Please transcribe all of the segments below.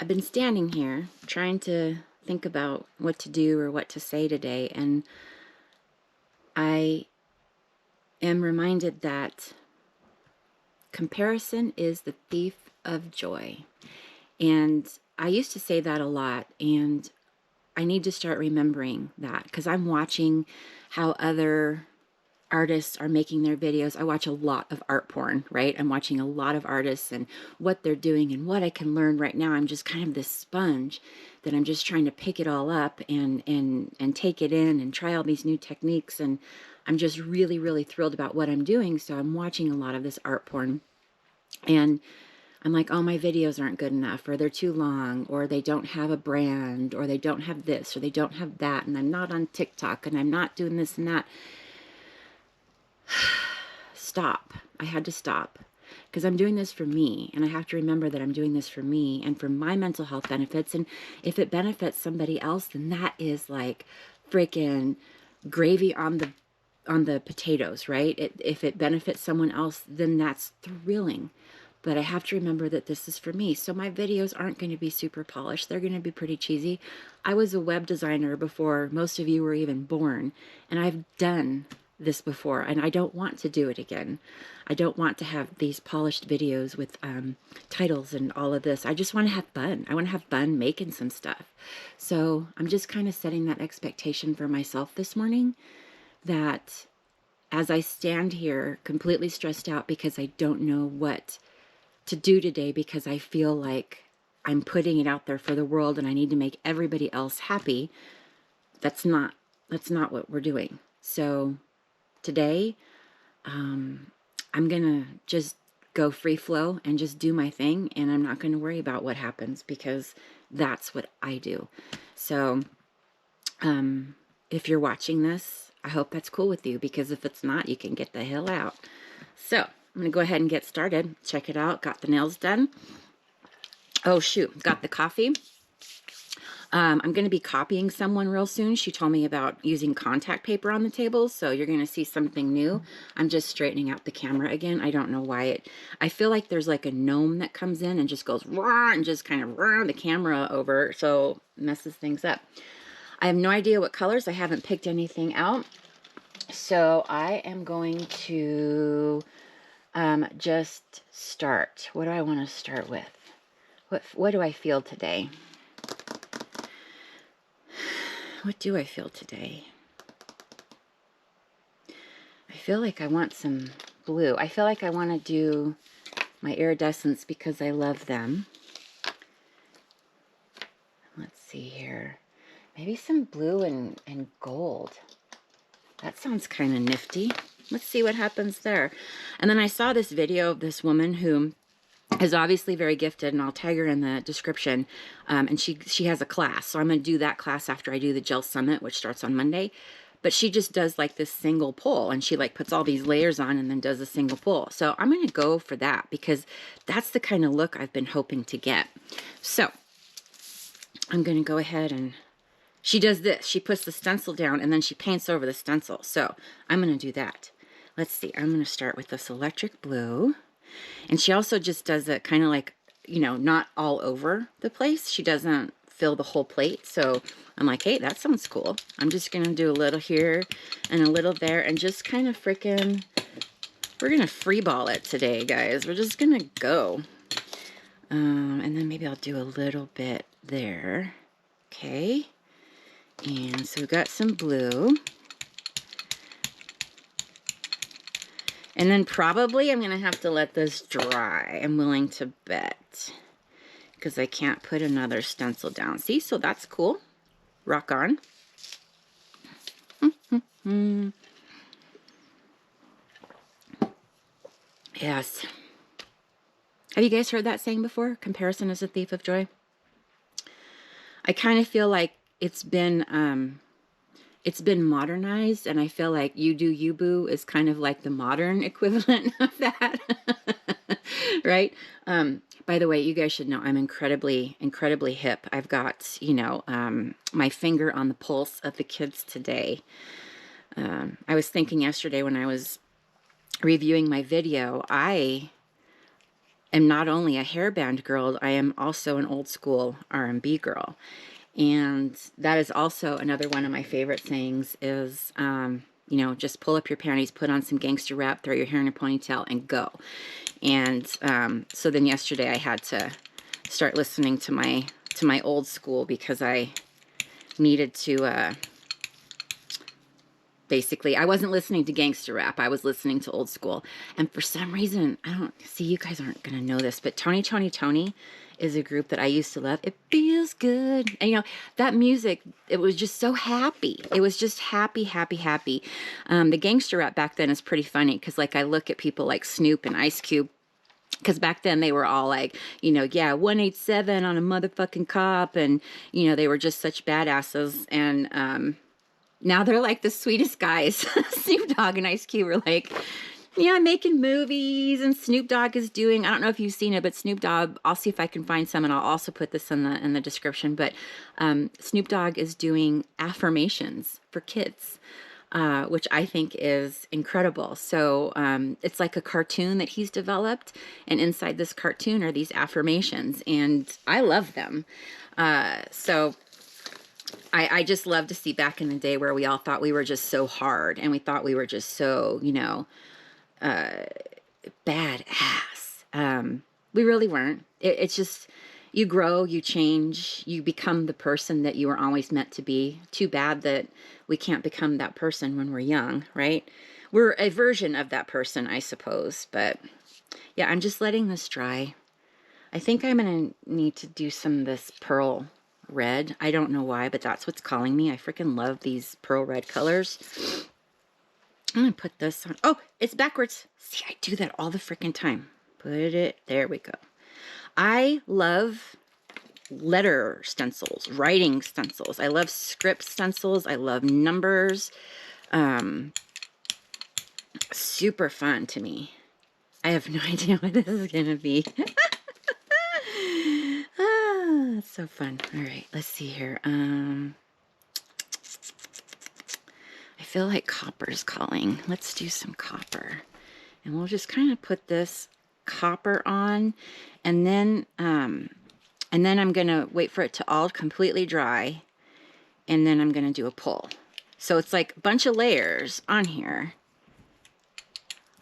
I've been standing here trying to think about what to do or what to say today, and I am reminded that comparison is the thief of joy. And I used to say that a lot, and I need to start remembering that because I'm watching how other artists are making their videos. I watch a lot of art porn, right? I'm watching a lot of artists and what they're doing and what I can learn right now. I'm just kind of this sponge that I'm just trying to pick it all up and take it in and try all these new techniques. And I'm just really, really thrilled about what I'm doing. So I'm watching a lot of this art porn. And I'm like, oh, my videos aren't good enough, or they're too long, or they don't have a brand, or they don't have this, or they don't have that, and I'm not on TikTok, and I'm not doing this and that. Stop. I had to stop because I'm doing this for me, and I have to remember that I'm doing this for me and for my mental health benefits. And if it benefits somebody else, then that is like freaking gravy on the potatoes, right? If it benefits someone else, then that's thrilling. But I have to remember that this is for me. So my videos aren't going to be super polished. They're going to be pretty cheesy. I was a web designer before most of you were even born, and I've done this before, and I don't want to do it again. I don't want to have these polished videos with titles and all of this. I just want to have fun. I want to have fun making some stuff. So I'm just kind of setting that expectation for myself this morning, that as I stand here completely stressed out because I don't know what to do today, because I feel like I'm putting it out there for the world and I need to make everybody else happy, that's not what we're doing. So today, I'm going to just go free flow and just do my thing, and I'm not going to worry about what happens because that's what I do. So if you're watching this, I hope that's cool with you, because if it's not, you can get the hell out. So I'm going to go ahead and get started. Check it out. Got the nails done. Oh, shoot. Got the coffee. I'm going to be copying someone real soon. She told me about using contact paper on the table, so you're going to see something new. I'm just straightening out the camera again. I don't know why I feel like there's like a gnome that comes in and just goes rah, and just kind of rah the camera over, so messes things up. I have no idea what colors. I haven't picked anything out. So I am going to just start. What do I want to start with? What do I feel today? What do I feel today? I feel like I want some blue. I feel like I want to do my iridescents because I love them. Let's see here. Maybe some blue and gold. That sounds kind of nifty. Let's see what happens there. And then I saw this video of this woman who is obviously very gifted, and I'll tag her in the description. And she has a class, so I'm going to do that class after I do the Gel Summit, which starts on Monday. But she just does like this single pull, and she like puts all these layers on and then does a single pull. So I'm going to go for that because that's the kind of look I've been hoping to get. So I'm going to go ahead, and she does this. She puts the stencil down and then she paints over the stencil. So I'm going to do that. Let's see. I'm going to start with this electric blue. And she also just does it kind of like, you know, not all over the place. She doesn't fill the whole plate. So I'm like, hey, that sounds cool. I'm just going to do a little here and a little there and just kind of freaking, we're going to free ball it today, guys. We're just going to go. And then maybe I'll do a little bit there. Okay. And so we've got some blue. And then probably I'm going to have to let this dry. I'm willing to bet. Because I can't put another stencil down. See? So that's cool. Rock on. Yes. Have you guys heard that saying before? Comparison is a thief of joy. I kind of feel like it's been modernized, and I feel like You Do You Boo is kind of like the modern equivalent of that. Right? By the way, you guys should know I'm incredibly, incredibly hip. I've got, you know, my finger on the pulse of the kids today. I was thinking yesterday when I was reviewing my video, I am not only a hairband girl, I am also an old school R&B girl. And that is also another one of my favorite things is, you know, just pull up your panties, put on some gangster rap, throw your hair in a ponytail, and go. And so then yesterday I had to start listening to my old school because I needed to basically, I wasn't listening to gangster rap. I was listening to old school. And for some reason, I don't see, you guys aren't going to know this, but Tony is a group that I used to love. It feels good. And, you know, that music, it was just so happy. It was just happy, happy, happy. The gangster rap back then is pretty funny because, like, I look at people like Snoop and Ice Cube, because back then they were all like, you know, yeah, 187 on a motherfucking cop. And, you know, they were just such badasses. And, now they're like the sweetest guys. Snoop Dogg and Ice Cube are like, yeah, making movies, and Snoop Dogg is doing, I don't know if you've seen it, but Snoop Dogg, I'll see if I can find some, and I'll also put this in the description, but Snoop Dogg is doing affirmations for kids, which I think is incredible. So it's like a cartoon that he's developed, and inside this cartoon are these affirmations, and I love them. So I just love to see back in the day where we all thought we were just so hard, and we thought we were just so, you know, badass. We really weren't. It's just, you grow, you change, you become the person that you were always meant to be. Too bad that we can't become that person when we're young, right? We're a version of that person, I suppose. But yeah, I'm just letting this dry. I think I'm going to need to do some of this pearl red. I don't know why, but that's what's calling me. I freaking love these pearl red colors. I'm going to put this on. Oh, it's backwards. See, I do that all the freaking time. Put it, there we go. I love letter stencils, writing stencils. I love script stencils. I love numbers. Super fun to me. I have no idea what this is going to be. That's so fun. All right, let's see here. I feel like copper's calling. Let's do some copper. And we'll just kind of put this copper on, and then I'm going to wait for it to all completely dry, and then I'm going to do a pull. So it's like a bunch of layers on here.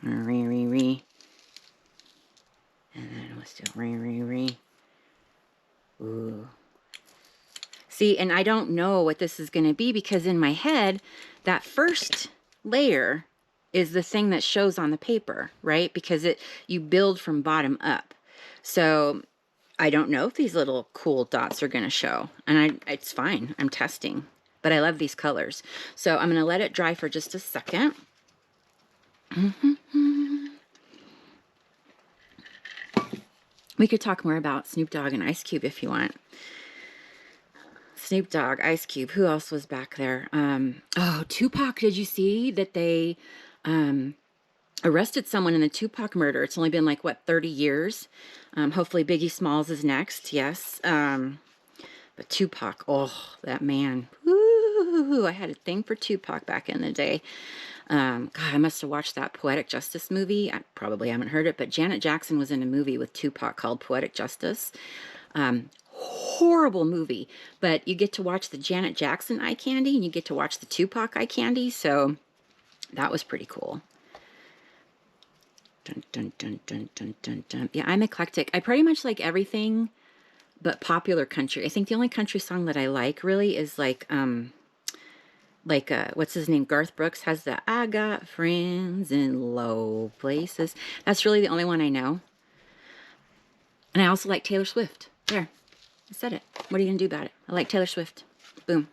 And then let's do Ooh. See, and I don't know what this is going to be, because in my head, that first layer is the thing that shows on the paper, right? Because you build from bottom up. So I don't know if these little cool dots are going to show, and it's fine. I'm testing, but I love these colors. So I'm going to let it dry for just a second. We could talk more about Snoop Dogg and Ice Cube if you want. Snoop Dogg, Ice Cube, who else was back there? Oh, Tupac, did you see that they arrested someone in the Tupac murder? It's only been like, what, 30 years? Hopefully Biggie Smalls is next, yes. But Tupac, oh, that man. Woo, I had a thing for Tupac back in the day. God, I must have watched that Poetic Justice movie. I probably haven't heard it, but Janet Jackson was in a movie with Tupac called Poetic Justice. Horrible movie, but you get to watch the Janet Jackson eye candy, and you get to watch the Tupac eye candy, so that was pretty cool. Dun, dun, dun, dun, dun, dun, dun. Yeah, I'm eclectic. I pretty much like everything but popular country. I think the only country song that I like really is like what's his name? Garth Brooks has the I Got Friends in Low Places. That's really the only one I know. And I also like Taylor Swift. There, I said it. What are you going to do about it? I like Taylor Swift. Boom.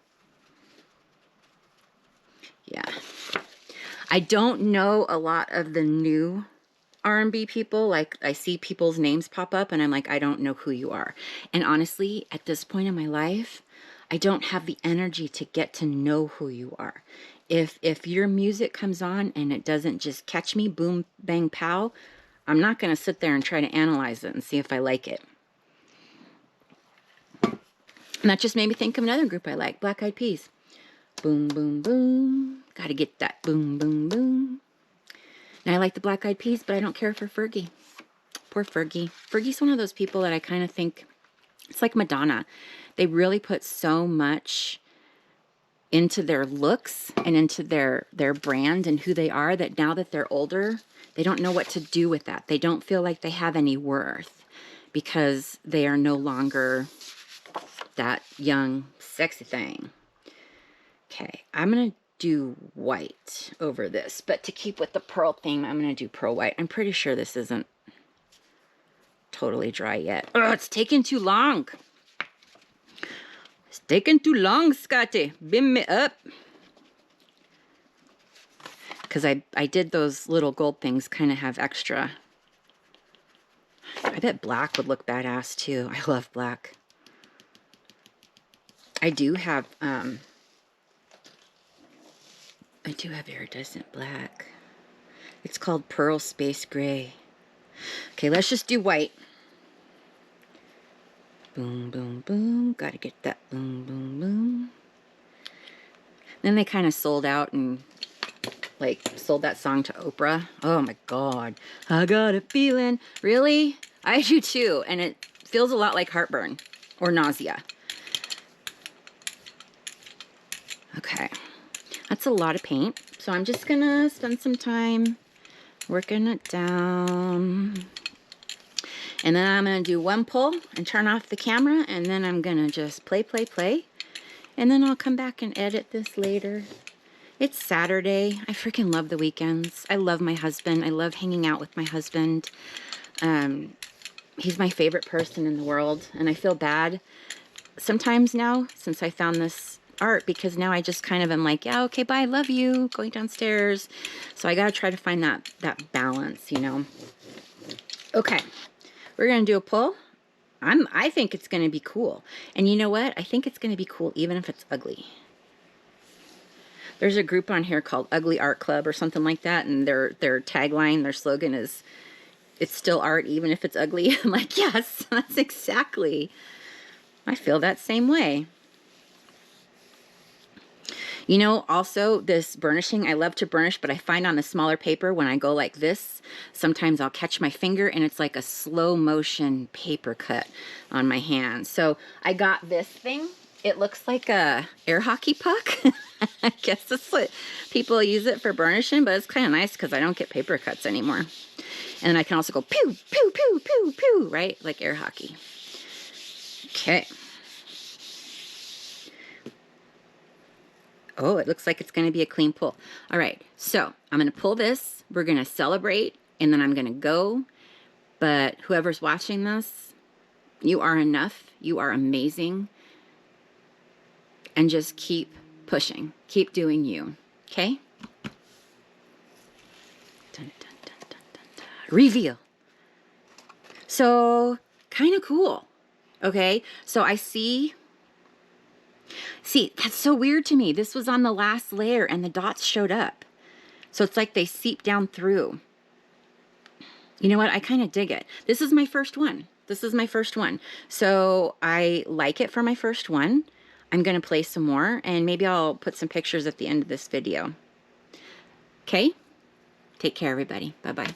Yeah. I don't know a lot of the new R&B people. Like, I see people's names pop up, and I'm like, I don't know who you are. And honestly, at this point in my life, I don't have the energy to get to know who you are. If your music comes on and it doesn't just catch me, boom, bang, pow, I'm not going to sit there and try to analyze it and see if I like it. And that just made me think of another group I like, Black Eyed Peas. Boom, boom, boom. Got to get that boom, boom, boom. And I like the Black Eyed Peas, but I don't care for Fergie. Poor Fergie. Fergie's one of those people that I kind of think, it's like Madonna. They really put so much into their looks and into their brand and who they are, that now that they're older, they don't know what to do with that. They don't feel like they have any worth because they are no longer that young, sexy thing. Okay, I'm going to do white over this, but to keep with the pearl theme, I'm going to do pearl white. I'm pretty sure this isn't totally dry yet. Oh, it's taking too long. It's taking too long, Scotty. Beam me up. Because I did those little gold things kind of have extra. I bet black would look badass too. I love black. I do have iridescent black. It's called Pearl Space Gray. Okay, let's just do white. Boom, boom, boom. Gotta get that boom, boom, boom. Then they kind of sold out and like sold that song to Oprah. Oh my God. I got a feeling. Really? I do too. And it feels a lot like heartburn or nausea. Okay. That's a lot of paint. So I'm just gonna spend some time working it down. And then I'm gonna do one pull and turn off the camera, and then I'm gonna just play. And then I'll come back and edit this later. It's Saturday. I freaking love the weekends. I love my husband. I love hanging out with my husband. He's my favorite person in the world, and I feel bad sometimes now since I found this art, because now I just kind of am like, yeah, okay, bye, love you, going downstairs. So I gotta try to find that balance, you know. Okay, we're gonna do a pull. I think it's gonna be cool. And you know what? I think it's gonna be cool even if it's ugly. There's a group on here called Ugly Art Club or something like that, and their tagline, their slogan is, it's still art even if it's ugly. I'm like, yes, that's exactly. I feel that same way. You know, also this burnishing, I love to burnish, but I find on the smaller paper when I go like this, sometimes I'll catch my finger and it's like a slow motion paper cut on my hand. So I got this thing. It looks like a air hockey puck. I guess that's what people use it for burnishing, but it's kind of nice because I don't get paper cuts anymore. And then I can also go pew, pew, pew, pew, pew, right? Like air hockey. Okay. Oh, it looks like it's going to be a clean pull. All right, so I'm going to pull this. We're going to celebrate, and then I'm going to go. But whoever's watching this, you are enough. You are amazing. And just keep pushing. Keep doing you. Okay? Dun, dun, dun, dun, dun, dun. Reveal. So, kind of cool. Okay? So I see, that's so weird to me. This was on the last layer and the dots showed up. So it's like they seep down through. You know what? I kind of dig it. This is my first one. This is my first one. So I like it for my first one. I'm going to play some more, and maybe I'll put some pictures at the end of this video. Okay? Take care, everybody. Bye-bye.